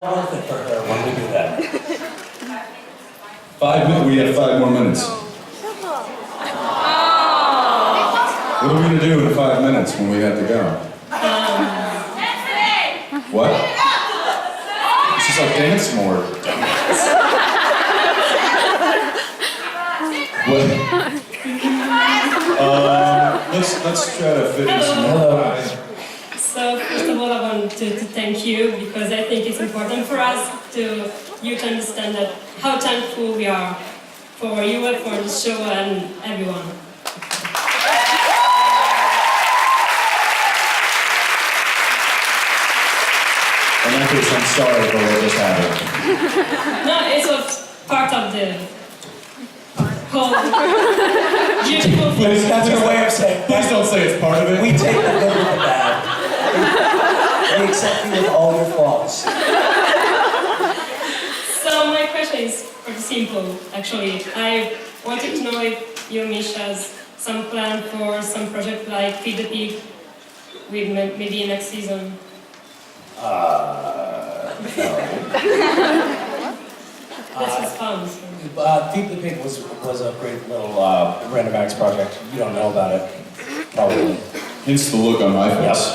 Worth it for her when we do that. 5 minutes. We have 5 more minutes. What are we gonna do in 5 minutes when we have to go? What? She's like, dance more. What? Let's try to fit in some more. So first of all, I want to thank you because I think it's important for us to understand that how thankful we are for you and for the show and everyone. In that case, I'm sorry for what just happened. No, it was part of the whole beautiful thing. That's her way of saying, Please don't say it's part of it. we take the good with the bad. We accept you with all your flaws. So my question is pretty simple, actually. I wanted to know if you, Misha, has some plan for some project like Feed the Pig with maybe next season. No. This was fun. So. Feed the Pig was a great little random acts project. You don't know about it, probably. Hence the look on my face.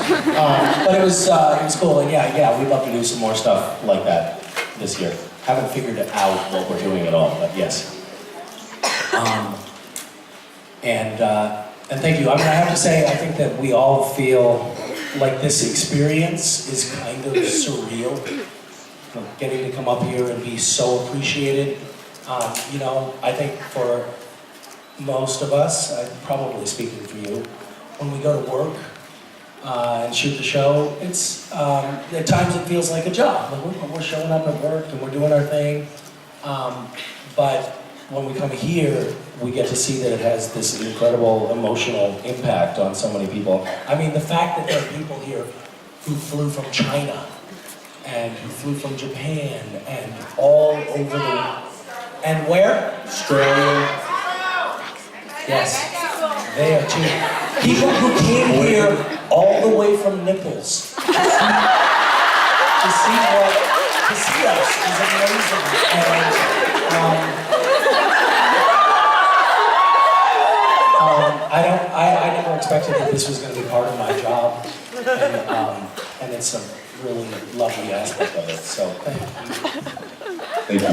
But it was cool, and yeah, we'd love to do some more stuff like that this year. Haven't figured out what we're doing at all, but yes. And thank you. I mean, I have to say, I think that we all feel like this experience is kind of surreal. Getting to come up here and be so appreciated. You know, I think for most of us, I'm probably speaking for you, when we go to work and shoot the show, it's at times it feels like a job. Like we're showing up at work and we're doing our thing, but when we come here, we get to see that it has this incredible emotional impact on so many people. I mean, the fact that there are people here who flew from China and who flew from Japan and all over the... And where? Australia. Yes, they are too. People who came here all the way from Nipples to see us is amazing. And I never expected that this was going to be part of my job, and it's a really lovely aspect of it. So thank you. Thank you.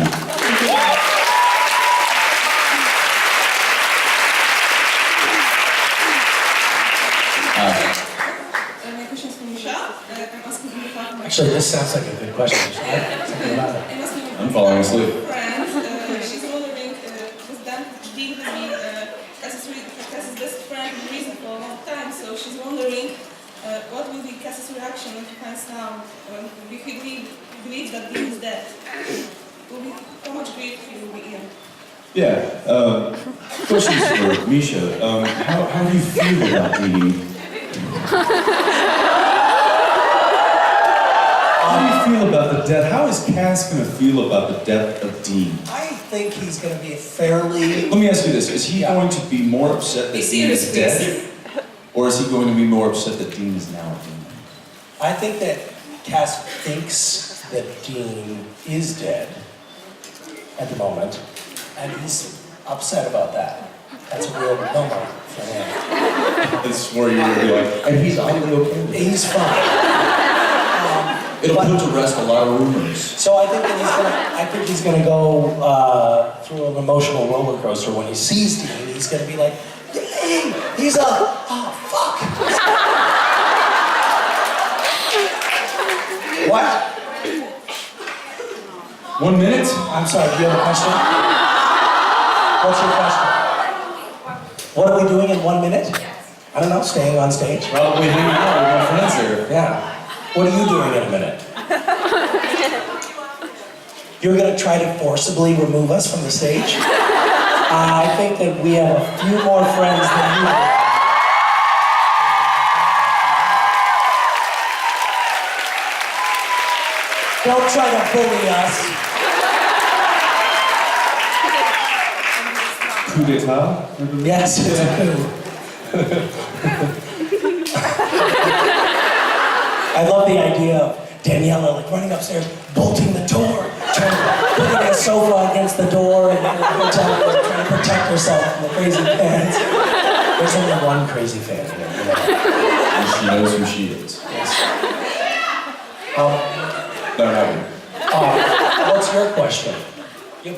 My question is for Misha. I'm asking on behalf of my Actually, this sounds like a good question. Something about it. I'm falling asleep. friend. She's wondering, was Dan being Cass's best friend and reason for a long time, so she's wondering what will be Cass's reaction when he finds out when he believes that Dean is dead. How much grief he will be in? Yeah. Questions for Misha. How do you feel about Dean? How do you feel about the death? How is Cass going to feel about the death of Dean? I think he's going to be fairly... Let me ask you this. Is he going to be more upset that Dean is dead? Or is he going to be more upset that Dean is now dead? I think that Cass thinks that Dean is dead at the moment, and he's upset about that. That's a real bummer for him. It's where you're going to be like, and he's utterly okay with it. He's fine. It'll put to rest a lot of rumors. So I think that he's gonna go through an emotional roller coaster when he sees Dean. He's gonna be like, yay! He's a fuck. What? 1 minute? I'm sorry. Do you have a question? What's your question? What are we doing in 1 minute? I don't know. Staying on stage. Probably hanging out with my friends here. Yeah. What are you doing in a minute? You're going to try to forcibly remove us from the stage? I think that we have a few more friends than you do. Don't try to bully us. Coup d'etat? Yes, it's a coup. I love the idea of Daniela like running upstairs. bolting the door, putting a sofa against the door, and trying to protect herself from the crazy fans. There's only one crazy fan here. And she knows who she is. Yes. No, not me. What's your question? You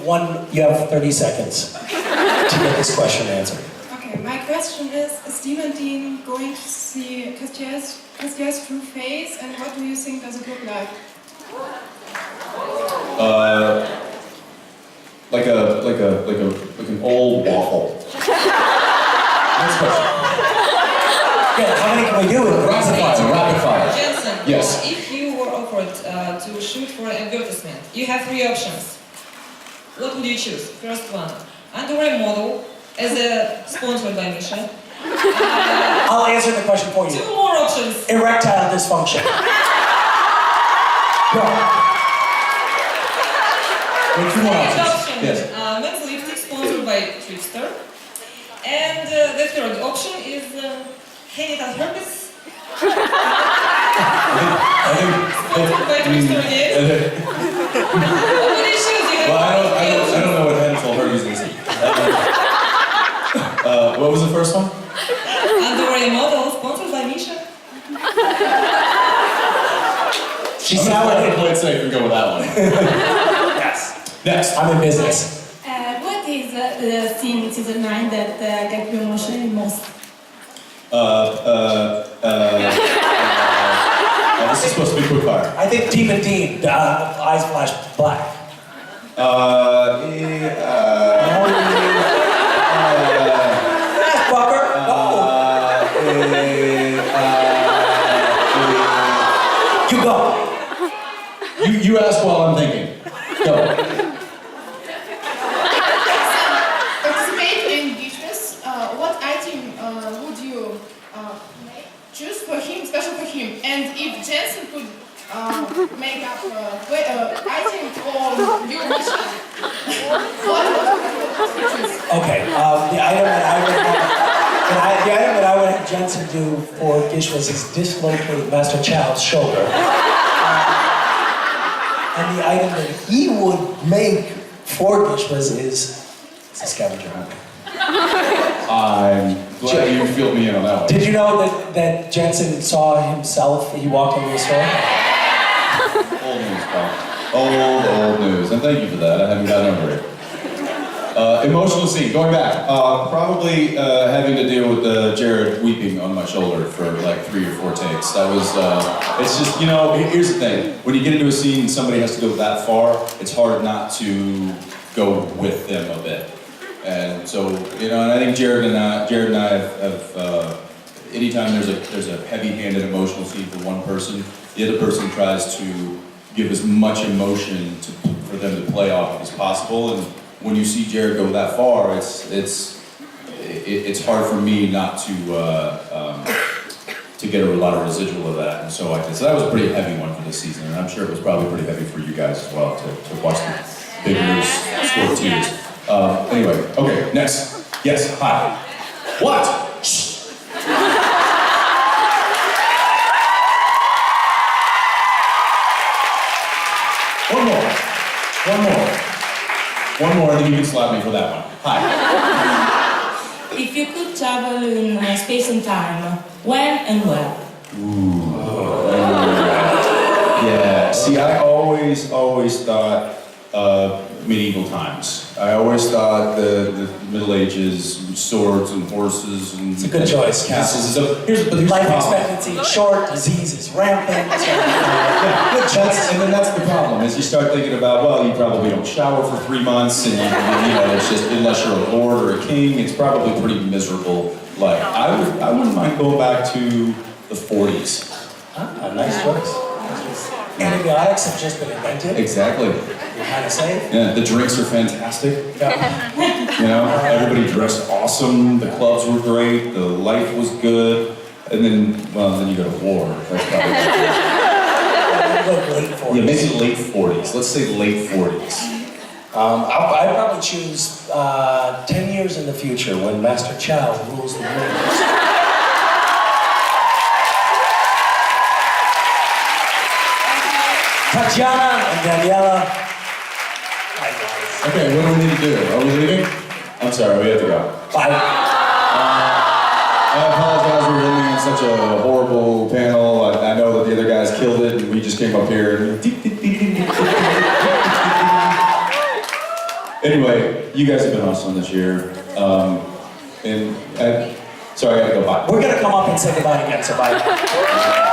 have 30 seconds to get this question answered. Okay, my question is Steve and Dean going to see Castiel's true face, and what do you think does it look like? Like an old waffle. Next question. Yeah, how many can we do? Rapid fire. Jensen, Yes. if you were offered to shoot for an advertisement, you have 3 options. What would you choose? First one, underwear model as a sponsored by Misha. I'll answer the question for you. 2 more options. Erectile dysfunction. Go. Wait, 2 more Second options. option, Yes. men's lipstick sponsored by Trickster. And the third option is genital herpes sponsored by Trickster again. What would you choose? You have Well, I three don't options. know what genital herpes is. What was the first one? Underwear model sponsored by Misha. She's I'm gonna sour. play it safe and go with that one. Yes. Next. I'm in business. What is the scene in season 9 that got you emotional most? This is supposed to be quick fire. I think Deep and Dean, eyes flash black. Fucker. You go. You ask while I'm thinking. Go. Participating in dishes, what item would you choose for him, special for him? And if Jensen could make up item for you, Misha, what would you choose? Okay. The item that I would have Jensen do for Gishwas is dislocate Master Chow's shoulder. And the item that he would make for Gishwas is a scavenger hunt. I'm glad you filled me in on that one. Did you know that Jensen saw himself, he walked into the store? Old news, pal. Old news. And thank you for that. I haven't gotten over it. Emotional scene. Going back. Probably having to deal with Jared weeping on my shoulder for like 3 or 4 takes. That was, it's just, you know, here's the thing. When you get into a scene and somebody has to go that far, it's hard not to go with them a bit. And so, you know, and I think Jared and I have anytime there's a heavy-handed emotional scene for one person, the other person tries to give as much emotion for them to play off as possible. And when you see Jared go that far, it's hard for me not to get a lot of residual of that. And so that was a pretty heavy one for this season, and I'm sure it was probably pretty heavy for you guys as well to watch the big news score tears. Anyway, okay, next. Yes, hi. What? Shh. One more, and then you can slap me for that one. Hi. If you could travel in space and time, when and where? Yeah, see, I always thought medieval times. I always thought the Middle Ages, swords and horses and It's a good choice. castles and stuff. Here's the Life problem. expectancy is short, disease is rampant. Yeah, good choice. And then that's the problem, is you start thinking about, well, you probably don't shower for 3 months, and you know, it's just, unless you're a lord or a king, it's probably pretty miserable. Like, I wouldn't mind going back to the 40s. Nice choice. Antibiotics have just been invented. Exactly. You're kind of safe. Yeah, the drinks are fantastic. Yeah. You know, everybody dressed awesome, the clubs were great, the life was good, and then you go to war. That's probably Late 40s. yeah, maybe late 40s. Let's say late 40s. I'd probably choose 10 years in the future when Master Chow rules the universe. Tatiana and Daniela. Likewise. Okay, what do we need to do? Are we leaving? I'm sorry, we have to go. Bye. I apologize, we were ending on such a horrible panel. I know that the other guys killed it, and we just came up here and... Anyway, you guys have been awesome this year. Sorry, I gotta go bye. We're gonna come up and say goodbye again, so bye.